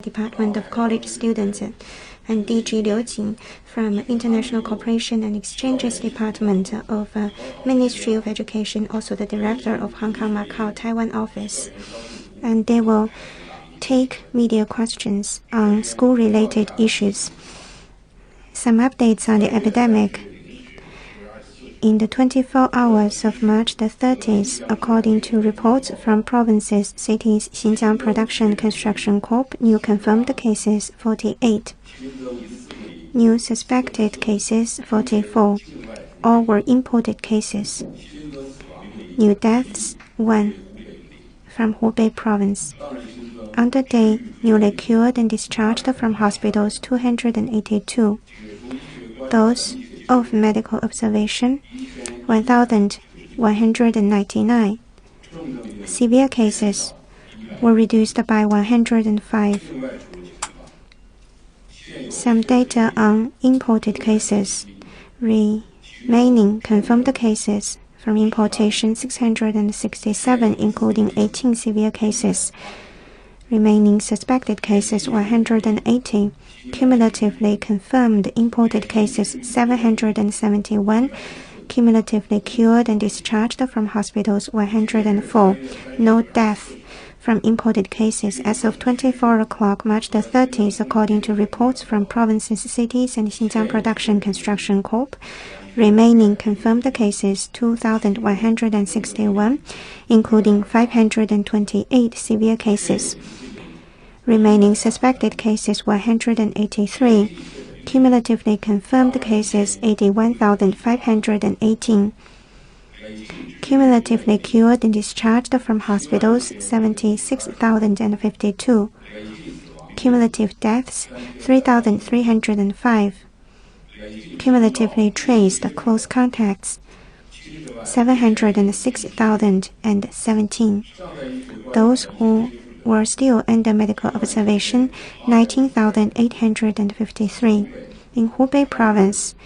Department of College Students, and DG Liu Jing from International Cooperation and Exchanges Department of Ministry of Education, also the Director of Hong Kong, Macau, Taiwan office. And they will take media questions on school-related issues. Some updates on the epidemic. In the 24 hours of March the 30th, according to reports from provinces, cities, Xinjiang Production Construction Corp, new confirmed cases 48. New suspected cases 44. All were imported cases. New deaths 1 from Hubei province. On the day, newly cured and discharged from hospitals 282. Those of medical observation 1,199. Severe cases were reduced by 105. Some data on imported cases. Remaining confirmed cases from importation 667, including 18 severe cases. Remaining suspected cases 180. Cumulatively confirmed imported cases 771. Cumulatively cured and discharged from hospitals 104. No death from imported cases as of 24 o'clock March the 30th, according to reports from provinces, cities, and Xinjiang Production Construction Corp. Remaining confirmed cases 2,161, including 528 severe cases. Remaining suspected cases 183. Cumulatively confirmed cases 81,518. Cumulatively cured and discharged from hospitals 76,052. Cumulative deaths 3,305. Cumulatively traced close contacts 706,017. Those who were still under medical observation 19,853. In Hubei province,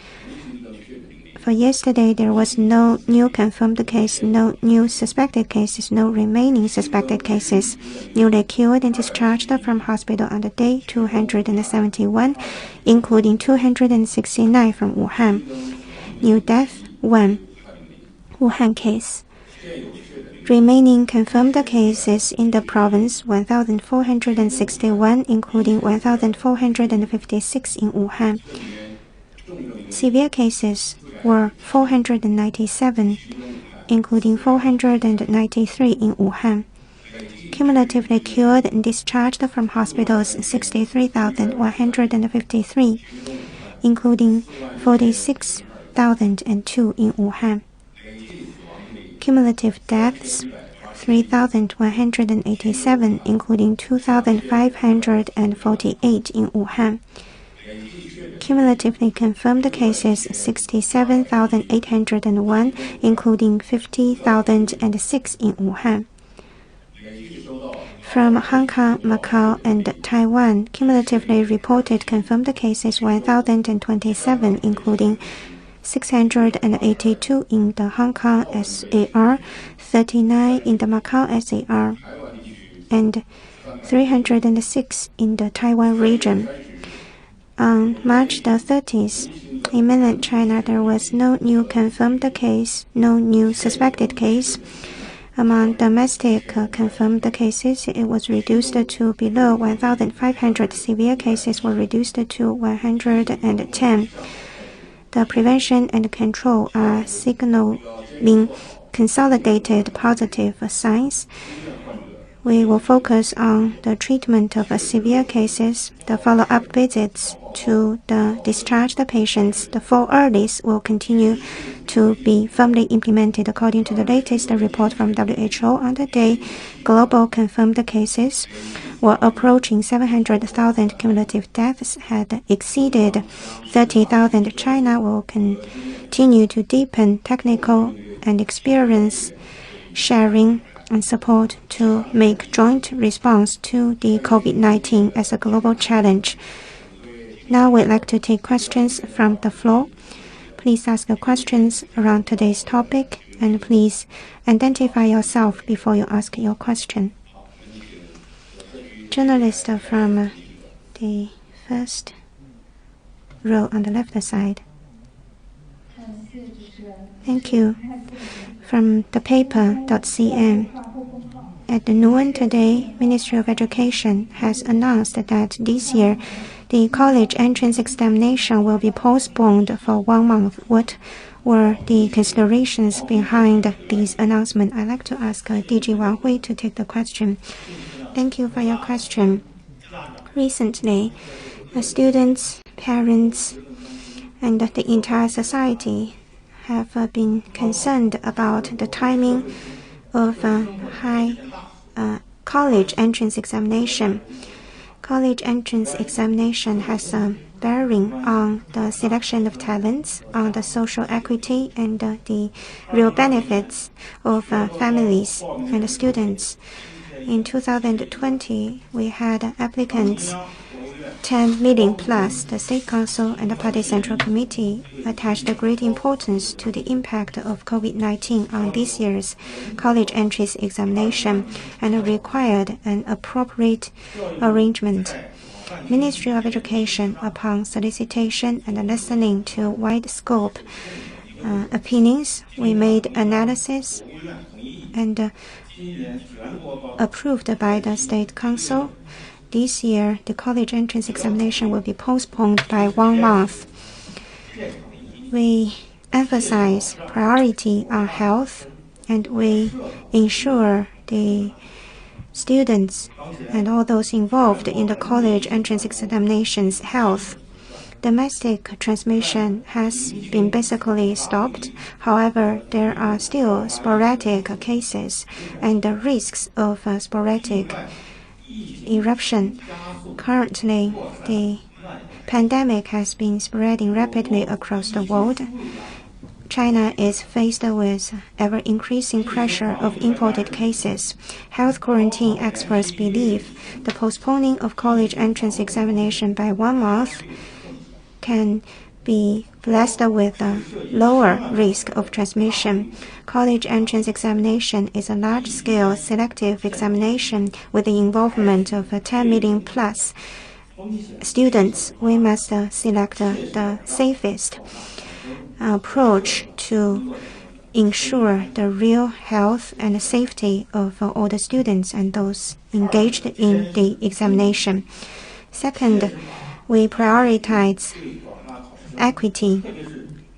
for yesterday, there was no new confirmed case, no new suspected cases, no remaining suspected cases. Newly cured and discharged from hospital on the day 271, including 269 from Wuhan. New death 1. Wuhan case. Remaining confirmed cases in the province 1,461, including 1,456 in Wuhan. Severe cases were 497, including 493 in Wuhan. Cumulatively cured and discharged from hospitals 63,153, including 46,002 in Wuhan. Cumulative deaths 3,187, including 2,548 in Wuhan. Cumulatively confirmed cases 67,801, including 50,006 in Wuhan. From Hong Kong, Macau, and Taiwan, cumulatively reported confirmed cases 1,027, including 682 in the Hong Kong SAR, 39 in the Macau SAR, and 306 in the Taiwan region. On March the 30th, in mainland China, there was no new confirmed case, no new suspected case. Among domestic confirmed cases, it was reduced to below 1,500. Severe cases were reduced to 110. The prevention and control are signaling consolidated positive signs. We will focus on the treatment of severe cases, the follow-up visits to the discharged patients. The 4 earlies will continue to be firmly implemented according to the latest report from WHO. On the day, global confirmed cases were approaching 700,000. Cumulative deaths had exceeded 30,000. China will continue to deepen technical and experience sharing and support to make joint response to the COVID-19 as a global challenge. Now we'd like to take questions from the floor. Please ask your questions around today's topic, and please identify yourself before you ask your question. Journalist from the first row on the left side. Thank you. From the paper.cn. At noon today, Ministry of Education has announced that this year the college entrance examination will be postponed for 1 month. What were the considerations behind this announcement? I'd like to ask DG Wang Hui to take the question. Thank you for your question. Recently, the students, parents, and the entire society have been concerned about the timing of high college entrance examination. College entrance examination has a bearing on the selection of talents, on the social equity, and the real benefits of families and students. In 2020, we had applicants 10 million plus. The State Council and the Party Central Committee attached great importance to the impact of COVID-19 on this year's college entrance examination and required an appropriate arrangement. Ministry of Education, upon solicitation and listening to wide scope opinions, we made analysis and approved by the State Council. This year, the college entrance examination will be postponed by 1 month. We emphasize priority on health, and we ensure the students and all those involved in the college entrance examination's health. Domestic transmission has been basically stopped. However, there are still sporadic cases and the risks of sporadic eruption. Currently, the pandemic has been spreading rapidly across the world. China is faced with ever-increasing pressure of imported cases. Health quarantine experts believe the postponing of college entrance examination by 1 month can be blessed with a lower risk of transmission. College entrance examination is a large-scale selective examination with the involvement of 10 million plus students. We must select the safest approach to ensure the real health and safety of all the students and those engaged in the examination. Second, we prioritize equity.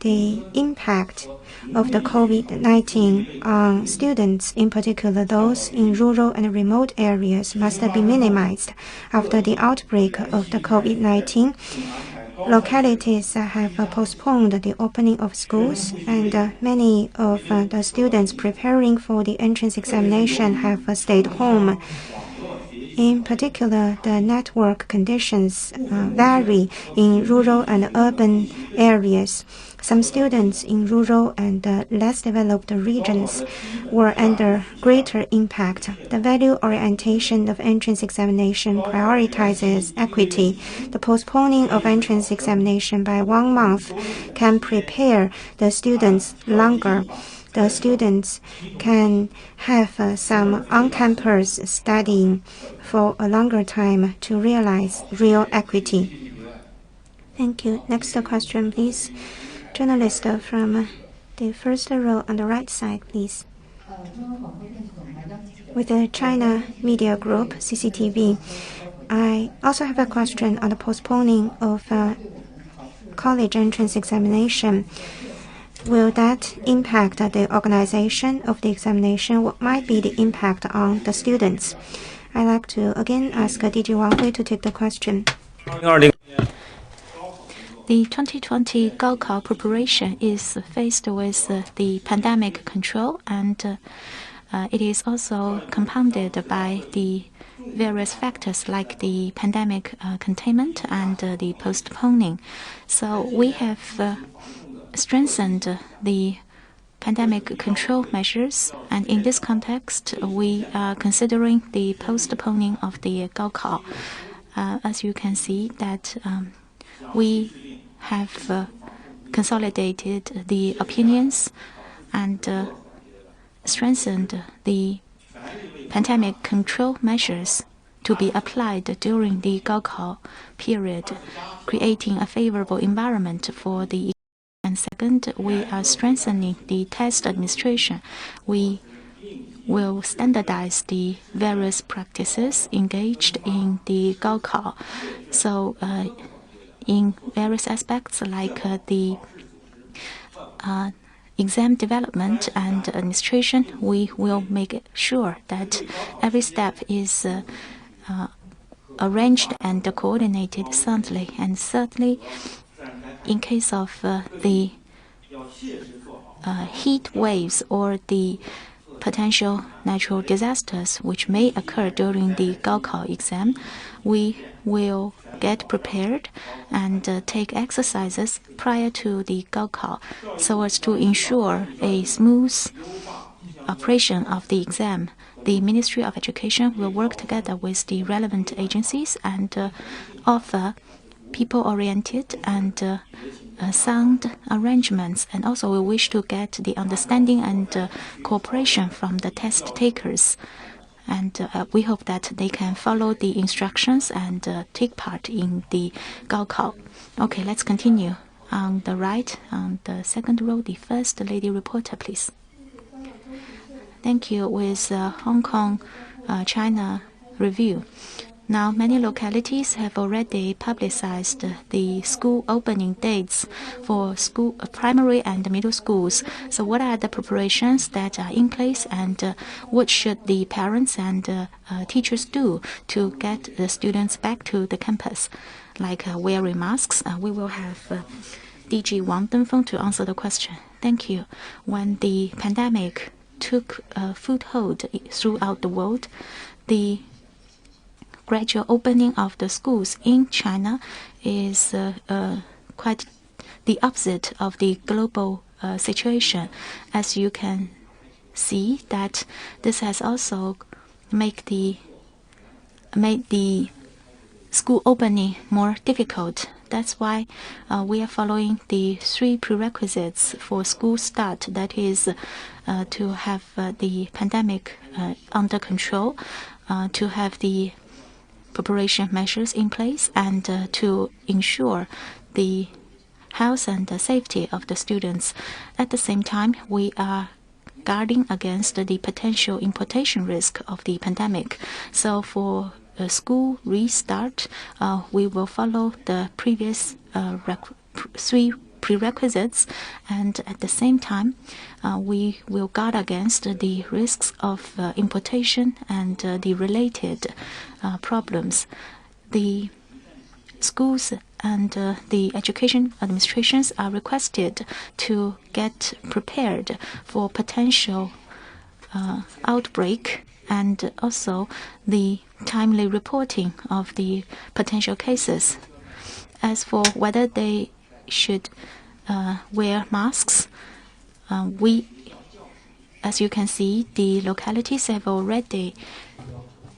The impact of the COVID-19 on students, in particular those in rural and remote areas, must be minimized. After the outbreak of the COVID-19, localities have postponed the opening of schools, and many of the students preparing for the entrance examination have stayed home. In particular, the network conditions vary in rural and urban areas. Some students in rural and less developed regions were under greater impact. The value orientation of entrance examination prioritizes equity. The postponing of entrance examination by 1 month can prepare the students longer. The students can have some on-campus studying for a longer time to realize real equity. Thank you. Next question, please. Journalist from the first row on the right side, please. With the China Media Group, CCTV, I also have a question on the postponing of college entrance examination. Will that impact the organization of the examination? What might be the impact on the students? I'd like to again ask DG Wang Hui to take the question. The 2020 Gaokao preparation is faced with the pandemic control, and it is also compounded by the various factors like the pandemic containment and the postponing. So we have strengthened the pandemic control measures, and in this context, we are considering the postponing of the Gaokao. As you can see, that we have consolidated the opinions and strengthened the pandemic control measures to be applied during the Gaokao period, creating a favorable environment for the. And second, we are strengthening the test administration. We will standardize the various practices engaged in the Gaokao. So, in various aspects like the exam development and administration, we will make sure that every step is arranged and coordinated soundly. And thirdly, in case of the heat waves or the potential natural disasters which may occur during the Gaokao exam, we will get prepared and take exercises prior to the Gaokao so as to ensure a smooth operation of the exam. The Ministry of Education will work together with the relevant agencies and offer people-oriented and sound arrangements, and also we wish to get the understanding and cooperation from the test takers. And we hope that they can follow the instructions and take part in the Gaokao. Okay, let's continue. On the right, on the second row, the first lady reporter, please. Thank you. With Hong Kong, China review. Now, many localities have already publicized the school opening dates for school, primary and middle schools. So what are the preparations that are in place, and what should the parents and teachers do to get the students back to the campus? Like wearing masks, we will have DG Wang Dengfeng to answer the question. Thank you. When the pandemic took a foothold throughout the world, the gradual opening of the schools in China is quite the opposite of the global situation. As you can see, that this has also made the school opening more difficult. That's why we are following the 3 prerequisites for school start. That is to have the pandemic under control, to have the preparation measures in place, and to ensure the health and the safety of the students. At the same time, we are guarding against the potential importation risk of the pandemic. So for a school restart, we will follow the previous 3 prerequisites, and at the same time, we will guard against the risks of importation and the related problems. The schools and the education administrations are requested to get prepared for potential outbreak, and also the timely reporting of the potential cases. As for whether they should wear masks, as you can see, the localities have already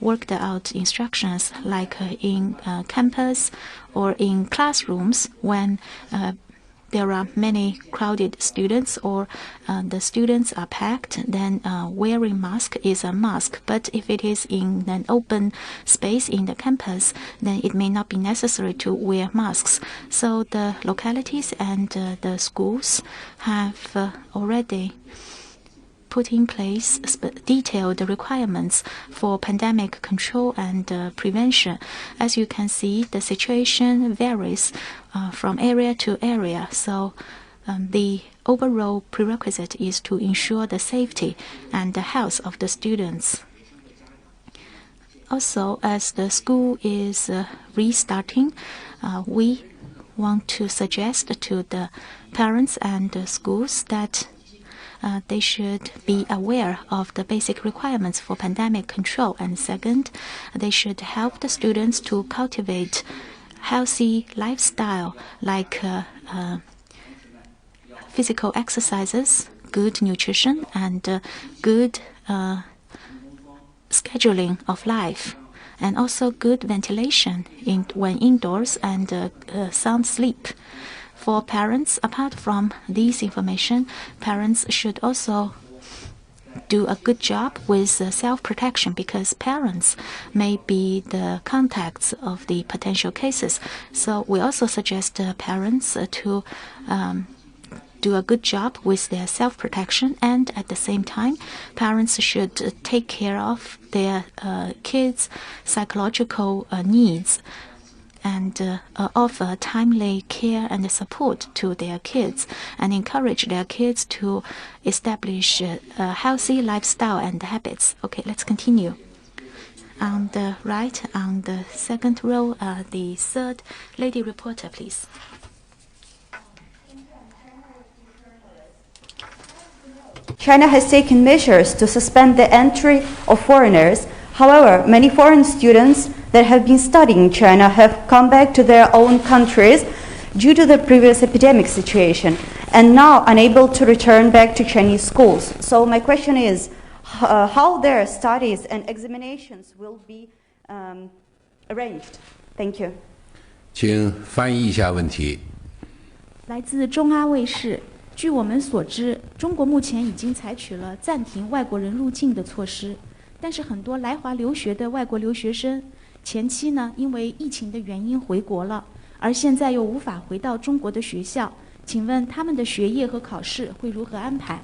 worked out instructions, like in campus or in classrooms when there are many crowded students or the students are packed, then wearing mask is a must. But if it is in an open space in the campus, then it may not be necessary to wear masks. So the localities and the schools have already put in place detailed requirements for pandemic control and prevention. As you can see, the situation varies from area to area. So the overall prerequisite is to ensure the safety and the health of the students. Also, as the school is restarting, we want to suggest to the parents and the schools that they should be aware of the basic requirements for pandemic control. And second, they should help the students to cultivate healthy lifestyle, like physical exercises, good nutrition, and good scheduling of life, and also good ventilation when indoors, and sound sleep. For parents, apart from these information, parents should also do a good job with self-protection, because parents may be the contacts of the potential cases. So we also suggest parents to do a good job with their self-protection, and at the same time, parents should take care of their kids' psychological needs and offer timely care and support to their kids, and encourage their kids to establish a healthy lifestyle and habits. Okay, let's continue. On the right, on the second row, the third lady reporter, please. China has taken measures to suspend the entry of foreigners. However, many foreign students that have been studying in China have come back to their own countries due to the previous epidemic situation and now unable to return back to Chinese schools. So my question is, how their studies and examinations will be arranged? Thank you. 请翻译一下问题。来自中阿卫视。据我们所知，中国目前已经采取了暂停外国人入境的措施，但是很多来华留学的外国留学生，前期呢因为疫情的原因回国了，而现在又无法回到中国的学校，请问他们的学业和考试会如何安排？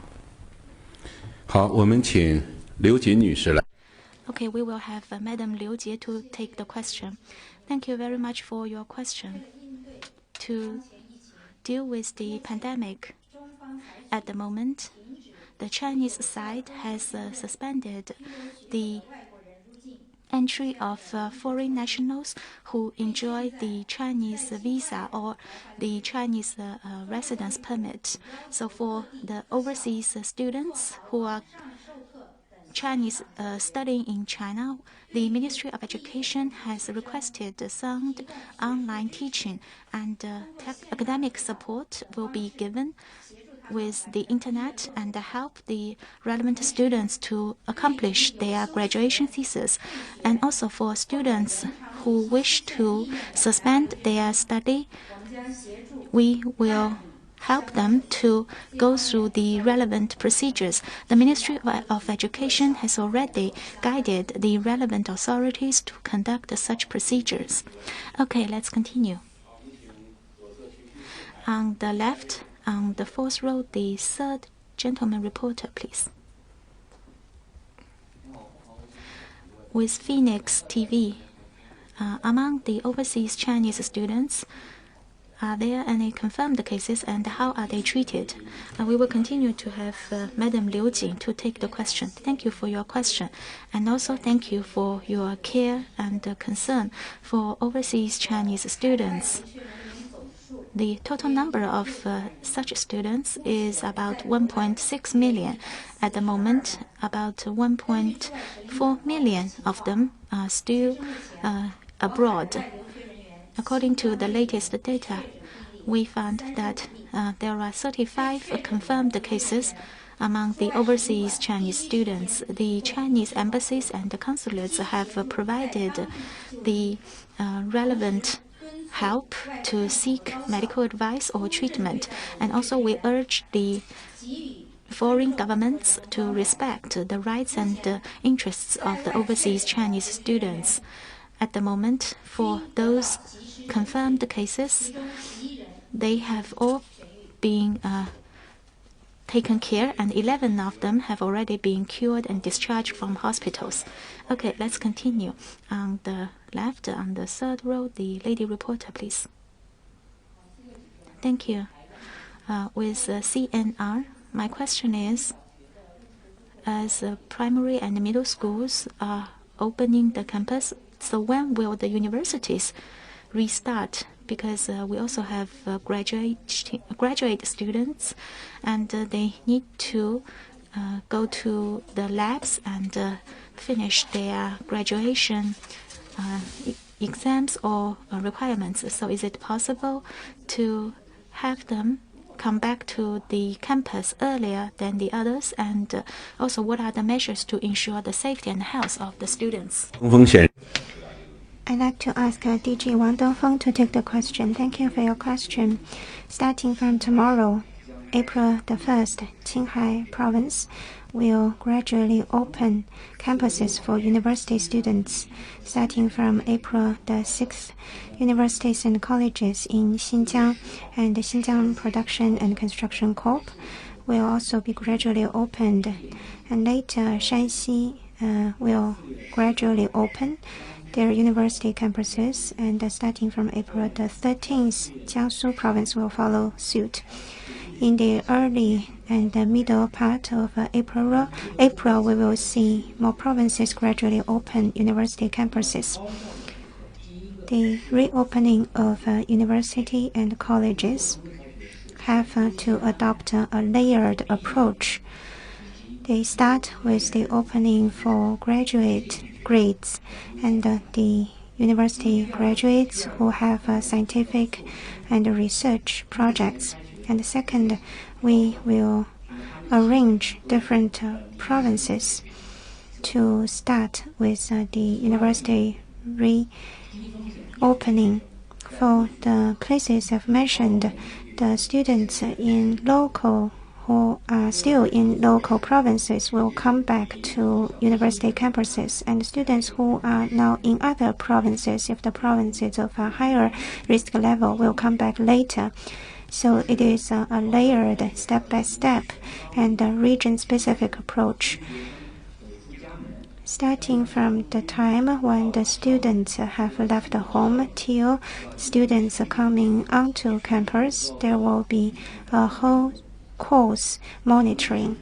好，我们请刘瑾女士来。Okay, we will have Madam Liu Jie to take the question. Thank you very much for your question. To deal with the pandemic, at the moment, the Chinese side has suspended the entry of foreign nationals who enjoy the Chinese visa or the Chinese residence permit. So for the overseas students who are Chinese studying in China, the Ministry of Education has requested sound online teaching, and academic support will be given with the internet and help the relevant students to accomplish their graduation thesis. And also for students who wish to suspend their study, we will help them to go through the relevant procedures. The Ministry of Education has already guided the relevant authorities to conduct such procedures. Okay, let's continue. On the left, on the fourth row, the third gentleman reporter, please. With Phoenix TV, among the overseas Chinese students, are there any confirmed cases, and how are they treated? We will continue to have Madam Liu Jing to take the question. Thank you for your question, and also thank you for your care and concern for overseas Chinese students. The total number of such students is about 1.6 million. At the moment, about 1.4 million of them are still abroad. According to the latest data, we found that there are 35 confirmed cases among the overseas Chinese students. The Chinese embassies and the consulates have provided the relevant help to seek medical advice or treatment. And also we urge the foreign governments to respect the rights and interests of the overseas Chinese students. At the moment, for those confirmed cases, they have all been taken care, and 11 of them have already been cured and discharged from hospitals. Okay, let's continue. On the left, on the third row, the lady reporter, please. Thank you. With CNR, my question is, as primary and middle schools are opening the campus, so when will the universities restart? Because we also have graduate students, and they need to go to the labs and finish their graduation exams or requirements. So is it possible to have them come back to the campus earlier than the others? And also, what are the measures to ensure the safety and health of the students? I'd like to ask DG Wang Dongfeng to take the question. Thank you for your question. Starting from tomorrow, April the 1st, Qinghai Province will gradually open campuses for university students starting from April the 6th. Universities and colleges in Xinjiang and the Xinjiang Production and Construction Corp will also be gradually opened, and later Shanxi will gradually open their university campuses, and starting from April the 13th, Jiangsu province will follow suit. In the early and the middle part of April, we will see more provinces gradually open university campuses. The reopening of university and colleges have to adopt a layered approach. They start with the opening for graduate grades and the university graduates who have scientific and research projects. And second, we will arrange different provinces to start with the university reopening. For the places I've mentioned, the students in local who are still in local provinces will come back to university campuses, and students who are now in other provinces, if the provinces of a higher risk level, will come back later. So it is a layered step-by-step and a region-specific approach. Starting from the time when the students have left home till students coming onto campus, there will be a whole course monitoring,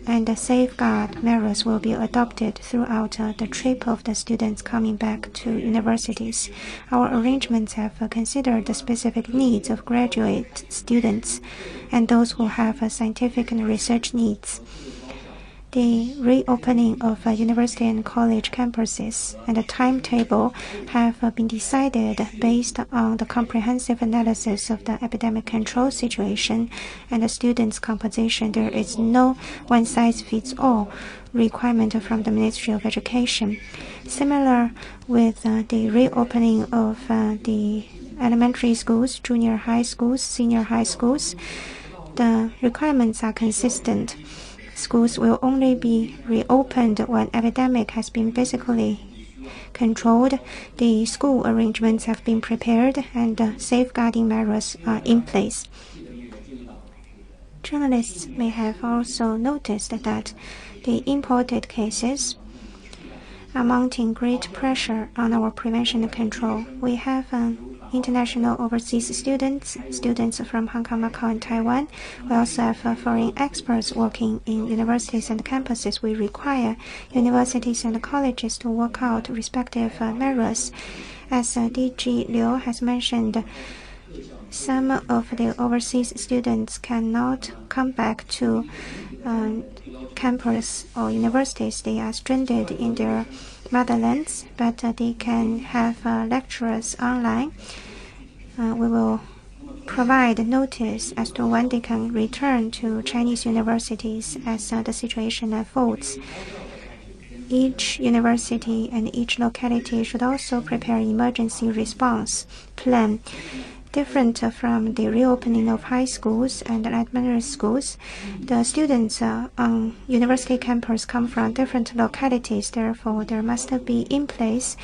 and the safeguard measures will be adopted throughout the trip of the students coming back to universities. Our arrangements have considered the specific needs of graduate students and those who have scientific and research needs. The reopening of university and college campuses and the timetable have been decided based on the comprehensive analysis of the epidemic control situation and the students' composition. There is no one-size-fits-all requirement from the Ministry of Education. Similar with the reopening of the elementary schools, junior high schools, senior high schools, the requirements are consistent. Schools will only be reopened when epidemic has been basically controlled, the school arrangements have been prepared, and safeguarding measures are in place. Journalists may have also noticed that the imported cases are mounting great pressure on our prevention and control. We have international overseas students from Hong Kong, Macau, and Taiwan. We also have foreign experts working in universities and campuses. We require universities and colleges to work out respective measures. As DG Liu has mentioned, some of the overseas students cannot come back to campus or universities. They are stranded in their motherlands, but they can have lecturers online. We will provide notice as to when they can return to Chinese universities as the situation unfolds. Each university and each locality should also prepare an emergency response plan. Different from the reopening of high schools and elementary schools, the students on university campus come from different localities. Therefore, there must be in place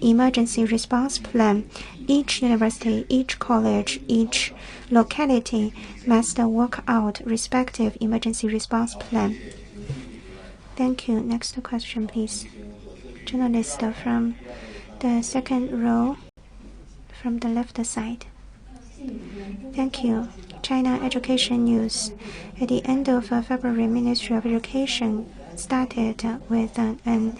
emergency response plan. Each university, each college, each locality must work out respective emergency response plan. Thank you. Next question, please. Journalist from the second row, from the left side. Thank you. China Education News. At the end of February, Ministry of Education started with an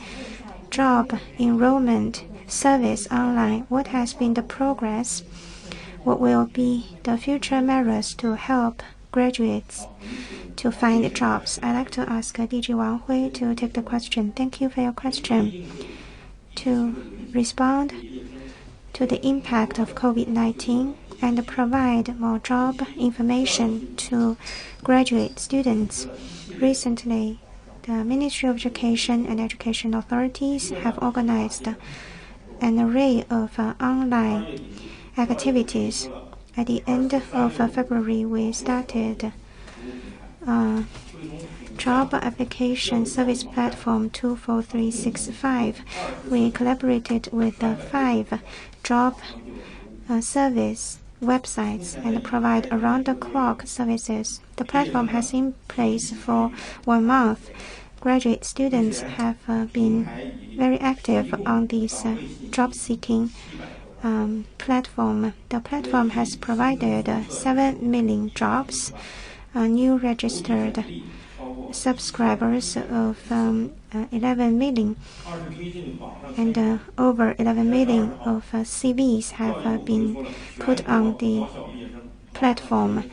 job enrollment service online. What has been the progress? What will be the future measures to help graduates to find jobs? I'd like to ask DG Wang Hui to take the question. Thank you for your question. To respond to the impact of COVID-19 and provide more job information to graduate students. Recently, the Ministry of Education and Education authorities have organized an array of online activities. At the end of February, we started job application service platform 24365. We collaborated with 5 job service websites and provide around-the-clock services. The platform has been in place for 1 month. Graduate students have been very active on this job-seeking platform. The platform has provided 7 million jobs, new registered subscribers of 11 million, and over 11 million of CVs have been put on the platform.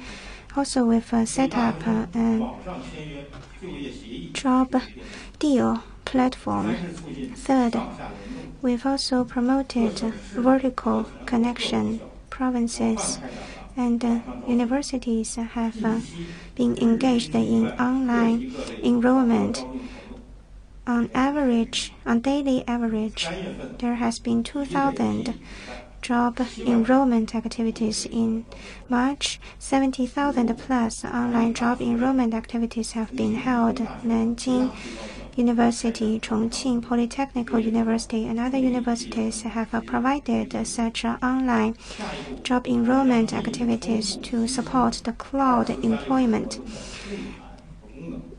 Also, we've set up a job deal platform. Third, we've also promoted vertical connection. Provinces and universities have been engaged in online enrollment. On daily average, there has been 2,000 job enrollment activities in March. 70,000 plus online job enrollment activities have been held. Nanjing University, Chongqing Polytechnical University, and other universities have provided such online job enrollment activities to support the cloud employment.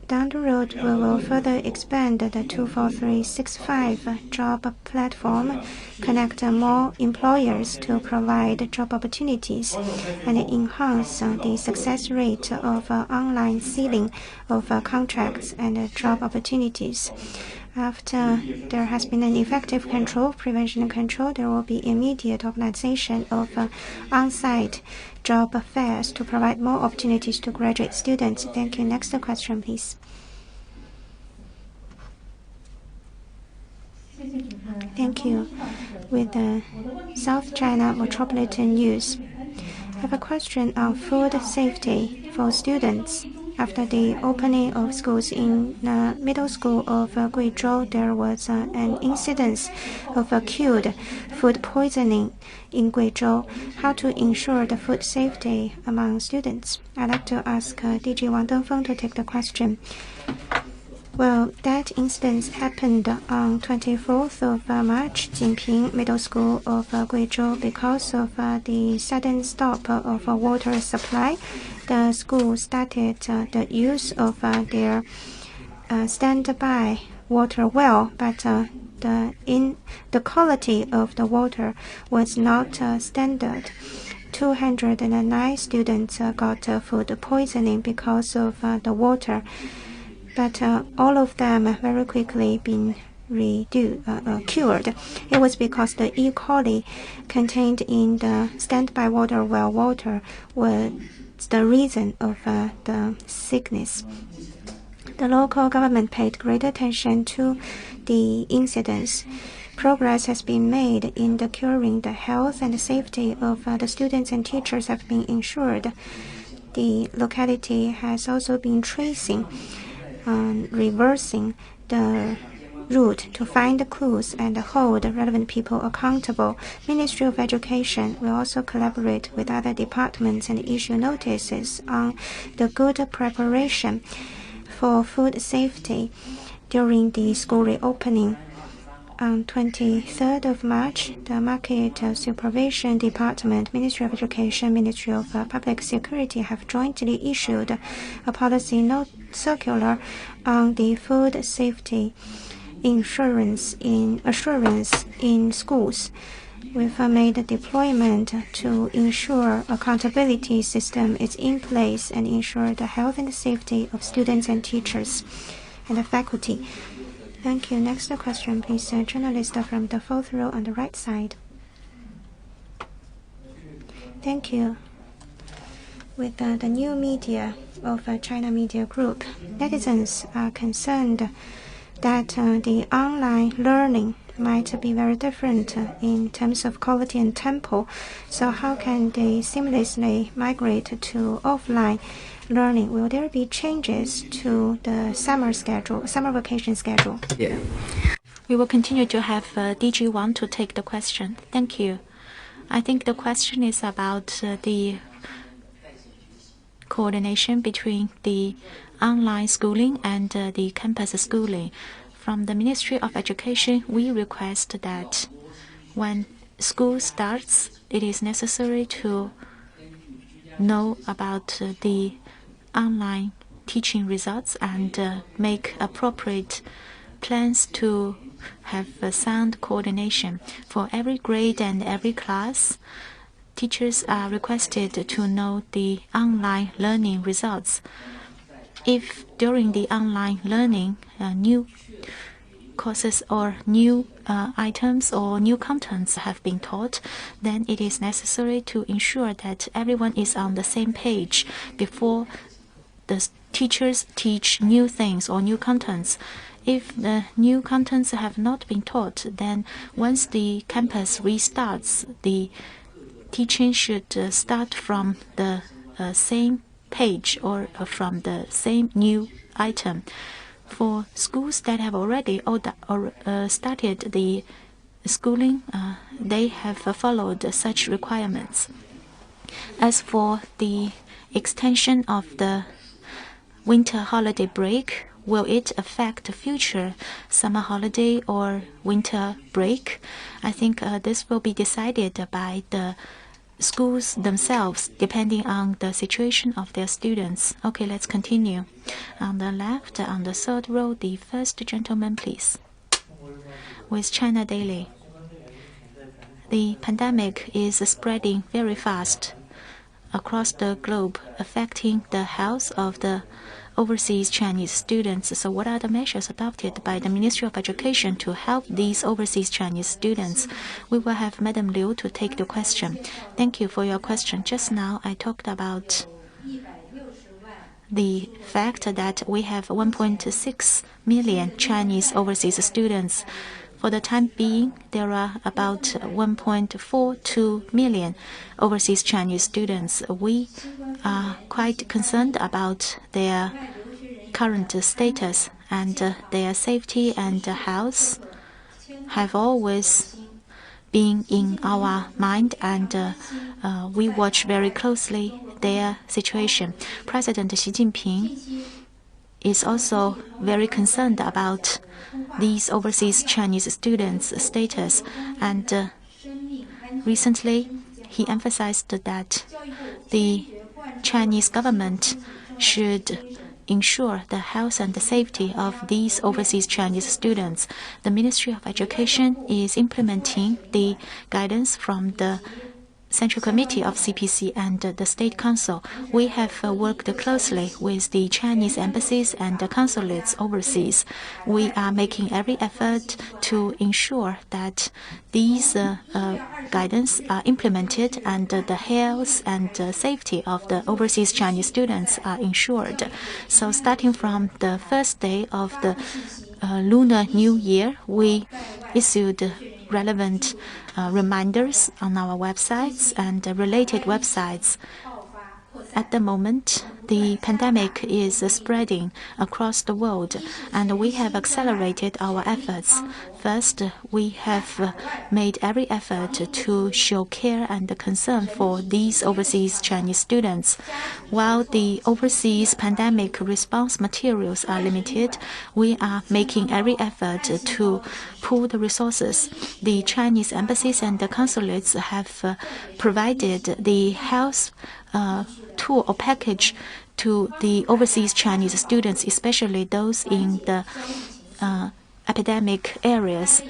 Down the road, we will further expand the 24365 job platform, connect more employers to provide job opportunities, and enhance the success rate of online sealing of contracts and job opportunities. After there has been an effective prevention and control, there will be immediate organization of on-site job fairs to provide more opportunities to graduate students. Thank you. Next question, please. Thank you. With the South China Metropolitan News, I have a question on food safety for students. After the opening of schools in the middle school of Guizhou, there was an incidence of acute food poisoning in Guizhou. How to ensure the food safety among students? I'd like to ask DG Wang Dengfeng to take the question. Well, that incident happened on 24th of March, Jinping Middle School of Guizhou. Because of the sudden stop of water supply, the school started the use of their standby water well, but the quality of the water was not standard. 209 students got food poisoning because of the water. But all of them very quickly been cured. It was because the E. coli contained in the standby water well water was the reason of the sickness. The local government paid great attention to the incidents. Progress has been made in the curing. The health and the safety of the students and teachers have been ensured. The locality has also been reversing the route to find the clues and hold relevant people accountable. Ministry of Education will also collaborate with other departments and issue notices on the good preparation for food safety during the school reopening. On 23rd of March, the Market Supervision Department, Ministry of Education, Ministry of Public Security have jointly issued a policy note circular on the food safety assurance in schools. We've made a deployment to ensure accountability system is in place and ensure the health and safety of students and teachers and the faculty. Thank you. Next question, please. Journalist from the fourth row on the right side. Thank you. With the new media of China Media Group, netizens are concerned that the online learning might be very different in terms of quality and tempo. So how can they seamlessly migrate to offline learning? Will there be changes to the summer vacation schedule? Yeah. We will continue to have DG Wang to take the question. Thank you. I think the question is about the coordination between the online schooling and the campus schooling. From the Ministry of Education, we request that when school starts, it is necessary to know about the online teaching results and make appropriate plans to have a sound coordination. For every grade and every class, teachers are requested to know the online learning results. If during the online learning, new courses or new items or new contents have been taught, then it is necessary to ensure that everyone is on the same page before the teachers teach new things or new contents. If the new contents have not been taught, then once the campus restarts, the teaching should start from the same page or from the same new item. For schools that have already started the schooling, they have followed such requirements. As for the extension of the winter holiday break, will it affect future summer holiday or winter break? I think this will be decided by the schools themselves, depending on the situation of their students. Okay, let's continue. On the left, on the third row, the first gentleman, please. With China Daily. The pandemic is spreading very fast across the globe, affecting the health of the overseas Chinese students. So what are the measures adopted by the Ministry of Education to help these overseas Chinese students? We will have Madam Liu to take the question. Thank you for your question. Just now I talked about the fact that we have 1.6 million Chinese overseas students. For the time being, there are about 1.42 million overseas Chinese students. We are quite concerned about their current status, and their safety and health have always been in our mind, and we watch very closely their situation. President Xi Jinping is also very concerned about these overseas Chinese students' status, and recently he emphasized that the Chinese government should ensure the health and the safety of these overseas Chinese students. The Ministry of Education is implementing the guidance from the Central Committee of CPC and the State Council. We have worked closely with the Chinese embassies and the consulates overseas. We are making every effort to ensure that these guidance are implemented and the health and safety of the overseas Chinese students are ensured. So starting from the first day of the Lunar New Year, we issued relevant reminders on our websites and related websites. At the moment, the pandemic is spreading across the world, and we have accelerated our efforts. First, we have made every effort to show care and concern for these overseas Chinese students. While the overseas pandemic response materials are limited, we are making every effort to pool the resources. The Chinese embassies and the consulates have provided the health tool or package to the overseas Chinese students, especially those in the epidemic areas,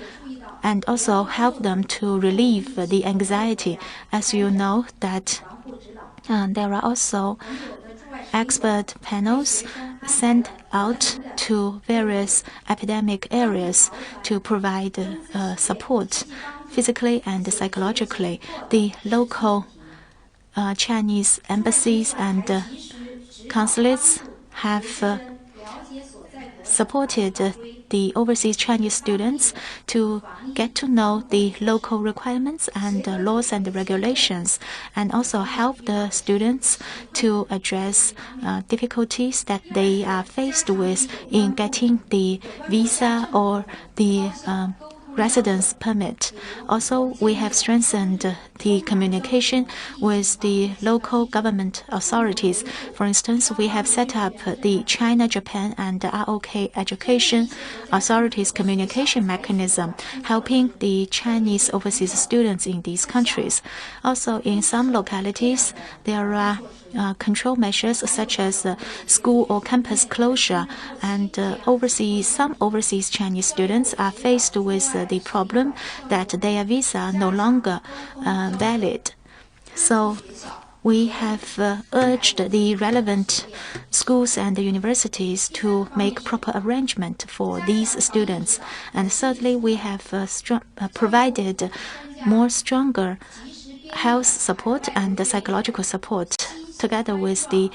and also help them to relieve the anxiety. As you know, that there are also expert panels sent out to various epidemic areas to provide support physically and psychologically. The local Chinese embassies and consulates have supported the overseas Chinese students to get to know the local requirements and laws and regulations, and also help the students to address difficulties that they are faced with in getting the visa or the residence permit. Also, we have strengthened the communication with the local government authorities. For instance, we have set up the China, Japan, and ROK education authorities communication mechanism, helping the Chinese overseas students in these countries. Also, in some localities, there are control measures such as school or campus closure, and some overseas Chinese students are faced with the problem that their visa are no longer valid. So we have urged the relevant schools and universities to make proper arrangement for these students. And thirdly, we have provided more stronger health support and psychological support. Together with the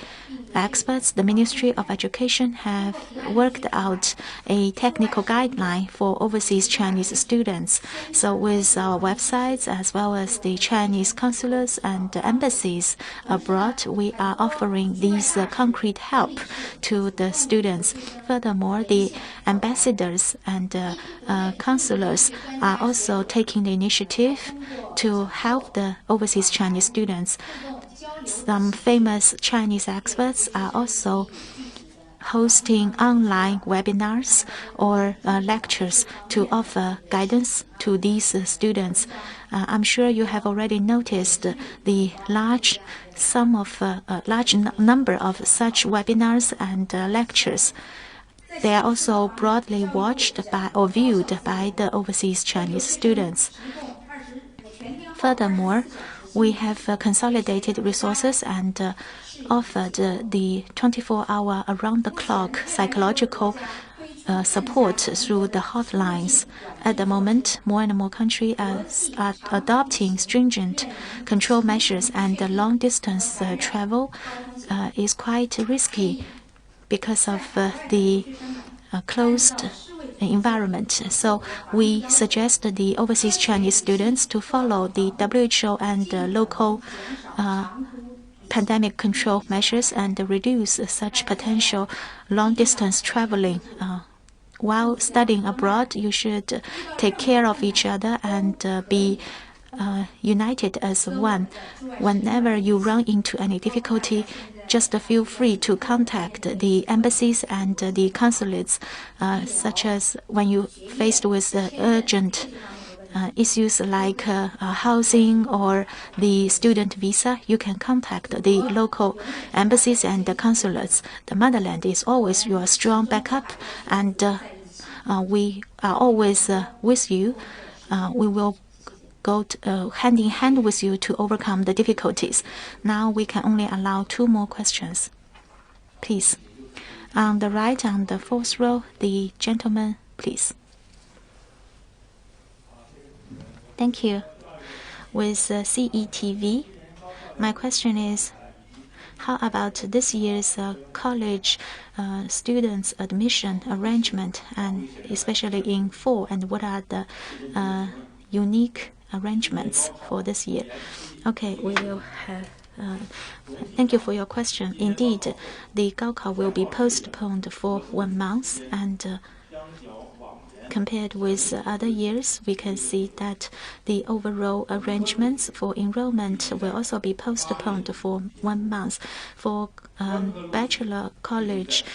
experts, the Ministry of Education have worked out a technical guideline for overseas Chinese students. So with our websites as well as the Chinese consulates and embassies abroad, we are offering these concrete help to the students. Furthermore, the ambassadors and consulates are also taking the initiative to help the overseas Chinese students. Some famous Chinese experts are also hosting online webinars or lectures to offer guidance to these students. I'm sure you have already noticed the large number of such webinars and lectures. They are also broadly watched by or viewed by the overseas Chinese students. Furthermore, we have consolidated resources and offered the 24-hour around-the-clock psychological support through the hotlines. At the moment, more and more countries are adopting stringent control measures, and long-distance travel is quite risky because of the closed environment. So we suggest the overseas Chinese students to follow the WHO and local pandemic control measures and reduce such potential long-distance traveling. While studying abroad, you should take care of each other and be united as one. Whenever you run into any difficulty, just feel free to contact the embassies and the consulates, such as when you faced with urgent issues like housing or the student visa, you can contact the local embassies and the consulates. The motherland is always your strong backup, and we are always with you. We will go hand in hand with you to overcome the difficulties. Now we can only allow 2 more questions. Please. On the right, on the 4th row, the gentleman, please. Thank you. With CETV, my question is, how about this year's college students' admission arrangement, and especially in fall, and what are the unique arrangements for this year? Okay, we will have. Thank you for your question. Indeed, the Gaokao will be postponed for 1 month, and compared with other years, we can see that the overall arrangements for enrollment will also be postponed for 1 month. For bachelor college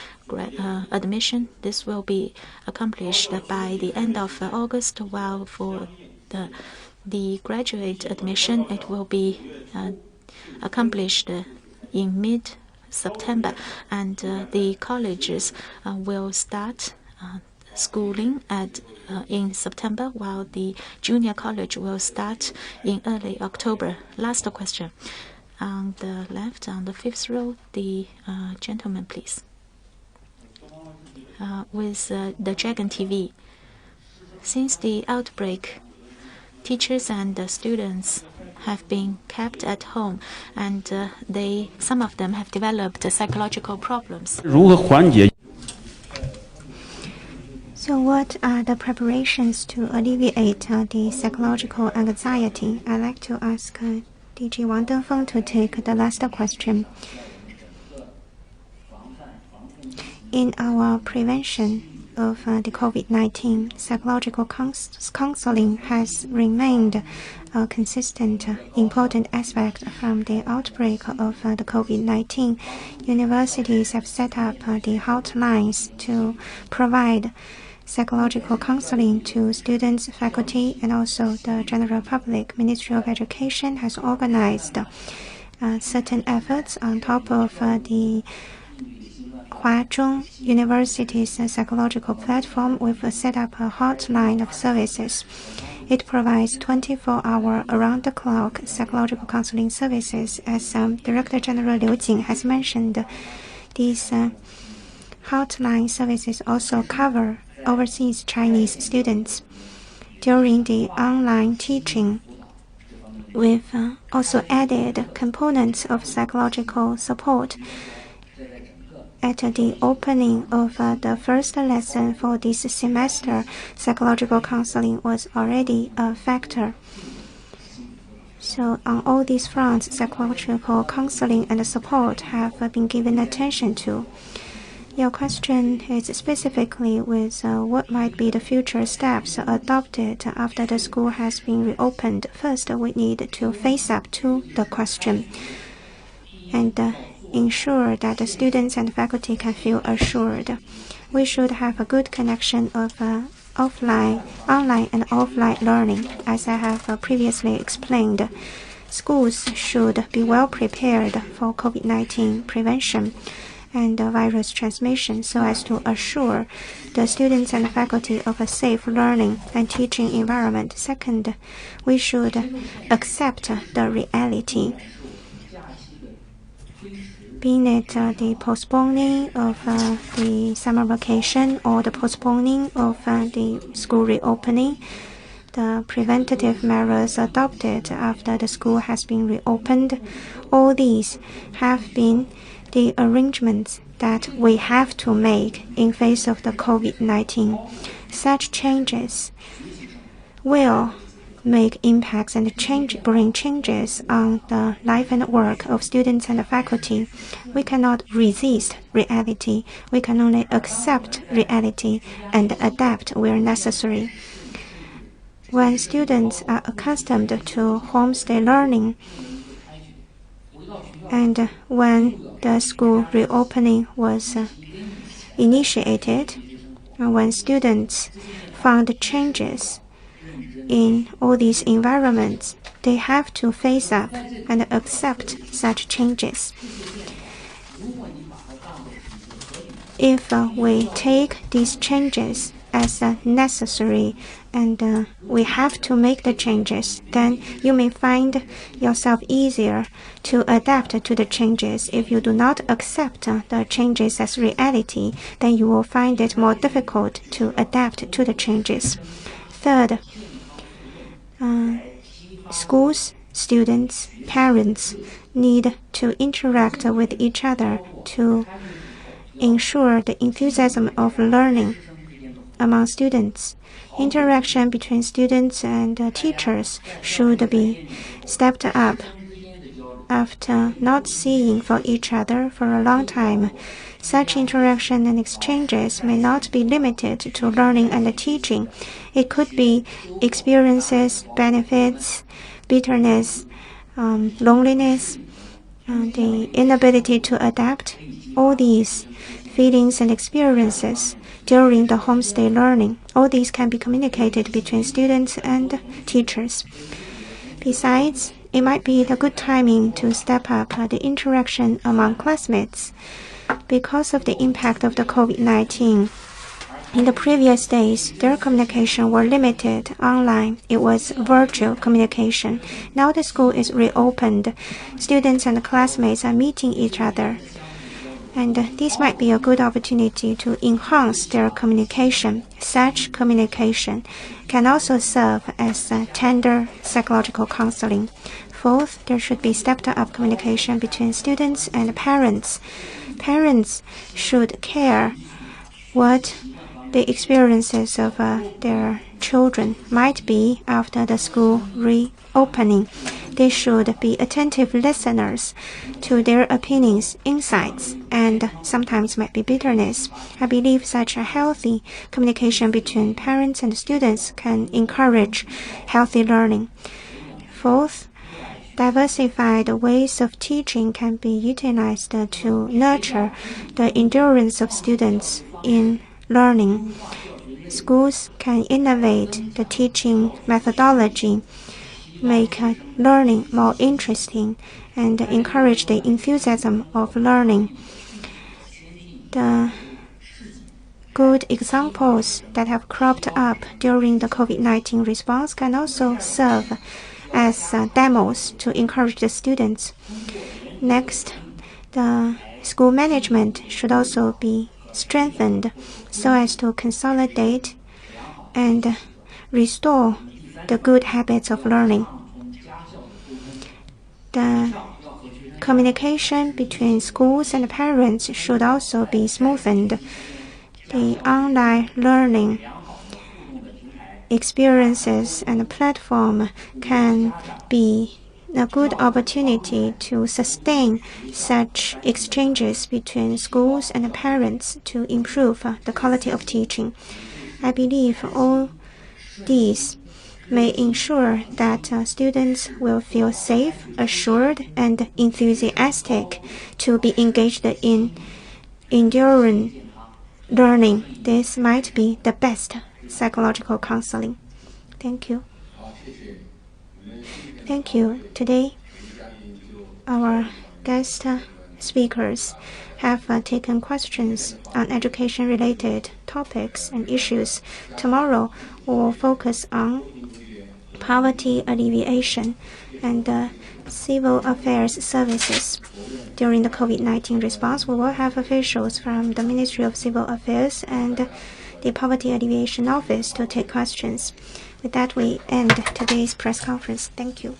admission, this will be accomplished by the end of August, while for the graduate admission, it will be accomplished in mid-September, and the colleges will start schooling in September, while the junior college will start in early October. Last question. On the left, on the 5th row, the gentleman, please. With the Dragon TV. Since the outbreak, teachers and students have been kept at home, and some of them have developed psychological problems. So what are the preparations to alleviate the psychological anxiety? I'd like to ask DG Wang Dengfeng to take the last question. In our prevention of the COVID-19, psychological counseling has remained a consistent, important aspect from the outbreak of the COVID-19. Universities have set up the hotlines to provide psychological counseling to students, faculty, and also the general public. Ministry of Education has organized certain efforts on top of the Huazhong University's psychological platform. We've set up a hotline of services. It provides 24-hour, around-the-clock psychological counseling services. As Director General Liu Jing has mentioned, these hotline services also cover overseas Chinese students. During the online teaching, we've also added components of psychological support. At the opening of the first lesson for this semester, psychological counseling was already a factor. So on all these fronts, psychological counseling and support have been given attention to. Your question is specifically with what might be the future steps adopted after the school has been reopened. First, we need to face up to the question and ensure that the students and faculty can feel assured. We should have a good connection of online and offline learning. As I have previously explained, schools should be well prepared for COVID-19 prevention and virus transmission so as to assure the students and faculty of a safe learning and teaching environment. Second, we should accept the reality, being it the postponing of the summer vacation or the postponing of the school reopening. The preventative measures adopted after the school has been reopened, all these have been the arrangements that we have to make in face of the COVID-19. Such changes will make impacts and bring changes on the life and work of students and faculty. We cannot resist reality. We can only accept reality and adapt where necessary. When students are accustomed to homestay learning, and when the school reopening was initiated, and when students found changes in all these environments, they have to face up and accept such changes. If we take these changes as necessary and we have to make the changes, then you may find yourself easier to adapt to the changes. If you do not accept the changes as reality, then you will find it more difficult to adapt to the changes. Third, schools, students, parents need to interact with each other to ensure the enthusiasm of learning among students. Interaction between students and teachers should be stepped up. After not seeing for each other for a long time, such interaction and exchanges may not be limited to learning and teaching. It could be experiences, benefits, bitterness, loneliness, the inability to adapt. All these feelings and experiences during the homestay learning, all these can be communicated between students and teachers. Besides, it might be the good timing to step up the interaction among classmates. Because of the impact of the COVID-19, in the previous days, their communication were limited online. It was virtual communication. Now the school is reopened. Students and classmates are meeting each other. And this might be a good opportunity to enhance their communication. Such communication can also serve as tender psychological counseling. Fourth, there should be stepped-up communication between students and parents. Parents should care what the experiences of their children might be after the school reopening. They should be attentive listeners to their opinions, insights, and sometimes might be bitterness. I believe such a healthy communication between parents and students can encourage healthy learning. Fourth, diversified ways of teaching can be utilized to nurture the endurance of students in learning. Schools can innovate the teaching methodology, make learning more interesting, and encourage the enthusiasm of learning. The good examples that have cropped up during the COVID-19 response can also serve as demos to encourage the students. Next, the school management should also be strengthened so as to consolidate and restore the good habits of learning. The communication between schools and parents should also be smoothened. The online learning experiences and platform can be a good opportunity to sustain such exchanges between schools and parents to improve the quality of teaching. I believe all these may ensure that students will feel safe, assured, and enthusiastic to be engaged in enduring learning. This might be the best psychological counseling. Thank you. Thank you. Today, our guest speakers have taken questions on education-related topics and issues. Tomorrow, we will focus on poverty alleviation and civil affairs services. During the COVID-19 response, we will have officials from the Ministry of Civil Affairs and the Poverty Alleviation Office to take questions. With that, we end today's press conference. Thank you.